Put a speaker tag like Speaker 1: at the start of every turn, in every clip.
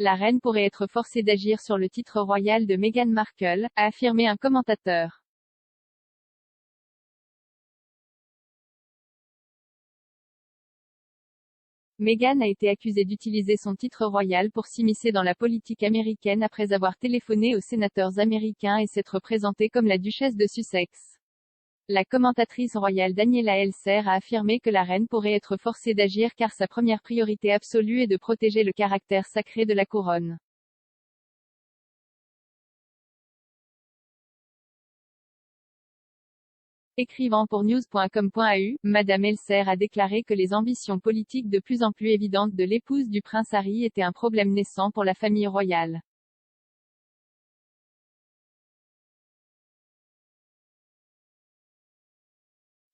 Speaker 1: la reine pourrait être forcée d'agir sur le titre royal de Meghan Markle, a affirmé un commentateur. Meghan a été accusée d'utiliser son titre royal pour s'immiscer dans la politique américaine après avoir téléphoné aux sénateurs américains et s'être présentée comme la duchesse de Sussex. La commentatrice royale Daniela Elser a affirmé que la reine pourrait être forcée d'agir car sa première priorité absolue est de protéger le caractère sacré de la couronne. Écrivant pour news.com.au, Madame Elser a déclaré que les ambitions politiques de plus en plus évidentes de l'épouse du prince Harry étaient un problème naissant pour la famille royale.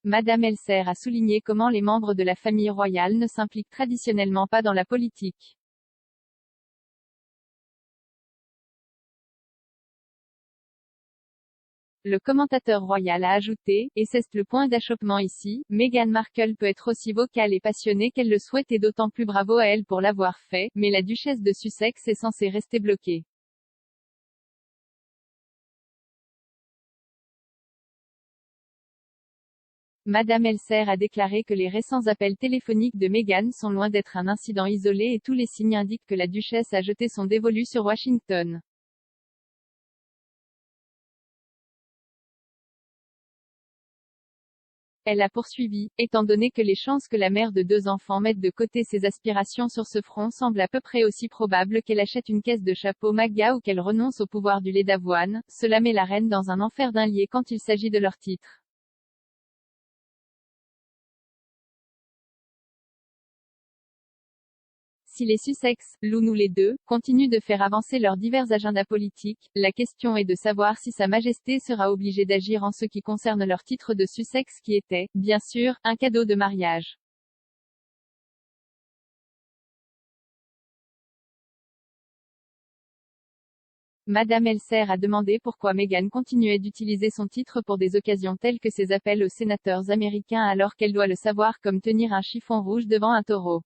Speaker 1: Madame Elser a souligné comment les membres de la famille royale ne s'impliquent traditionnellement pas dans la politique. Le commentateur royal a ajouté, et c'est le point d'achoppement ici, Meghan Markle peut être aussi vocale et passionnée qu'elle le souhaite et d'autant plus bravo à elle pour l'avoir fait, mais la duchesse de Sussex est censée rester bloquée. Madame Elser a déclaré que les récents appels téléphoniques de Meghan sont loin d'être un incident isolé et tous les signes indiquent que la duchesse a jeté son dévolu sur Washington. Elle a poursuivi, étant donné que les chances que la mère de 2 enfants mette de côté ses aspirations sur ce front semblent à peu près aussi probables qu'elle achète une caisse de chapeau MAGA ou qu'elle renonce au pouvoir du lait d'avoine, cela met la reine dans un enfer d'un lié quand il s'agit de leur titre. Si les Sussex, l'une ou les deux, continuent de faire avancer leurs divers agendas politiques, la question est de savoir si Sa Majesté sera obligée d'agir en ce qui concerne leur titre de Sussex qui était, bien sûr, un cadeau de mariage. Madame Elser a demandé pourquoi Meghan continuait d'utiliser son titre pour des occasions telles que ses appels aux sénateurs américains alors qu'elle doit le savoir comme tenir un chiffon rouge devant un taureau.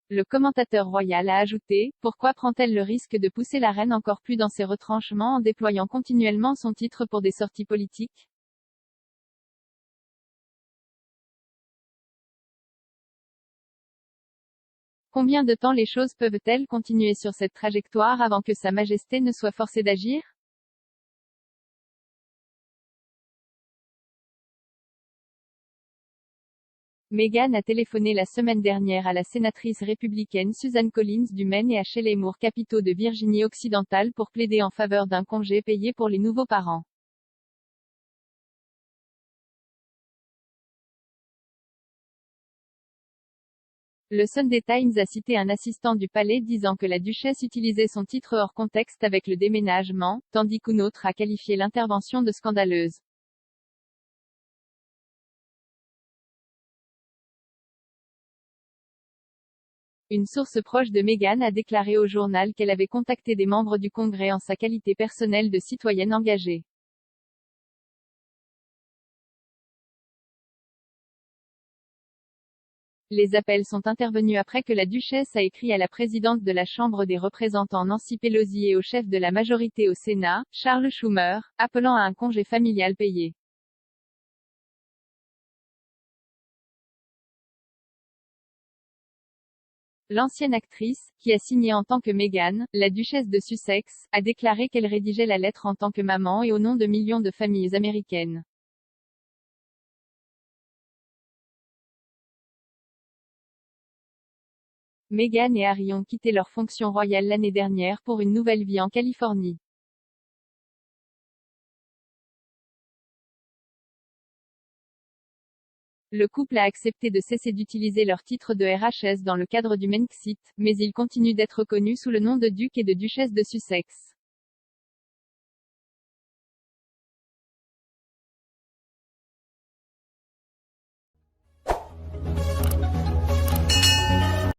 Speaker 1: Le commentateur royal a ajouté, pourquoi prend-elle le risque de pousser la reine encore plus dans ses retranchements en déployant continuellement son titre pour des sorties politiques? Combien de temps les choses peuvent-elles continuer sur cette trajectoire avant que Sa Majesté ne soit forcée d'agir? Meghan a téléphoné la semaine dernière à la sénatrice républicaine Susan Collins du Maine et à Shelley Moore Capito de Virginie-Occidentale pour plaider en faveur d'un congé payé pour les nouveaux parents. Le Sunday Times a cité un assistant du palais disant que la duchesse utilisait son titre hors contexte avec le déménagement, tandis qu'une autre a qualifié l'intervention de scandaleuse. Une source proche de Meghan a déclaré au journal qu'elle avait contacté des membres du Congrès en sa qualité personnelle de citoyenne engagée. Les appels sont intervenus après que la duchesse a écrit à la présidente de la Chambre des représentants Nancy Pelosi et au chef de la majorité au Sénat, Charles Schumer, appelant à un congé familial payé. L'ancienne actrice, qui a signé en tant que Meghan, la duchesse de Sussex, a déclaré qu'elle rédigeait la lettre en tant que maman et au nom de millions de familles américaines. Meghan et Harry ont quitté leur fonction royale l'année dernière pour une nouvelle vie en Californie. Le couple a accepté de cesser d'utiliser leur titre de RHS dans le cadre du Brexit, mais ils continuent d'être connus sous le nom de duc et de duchesse de Sussex.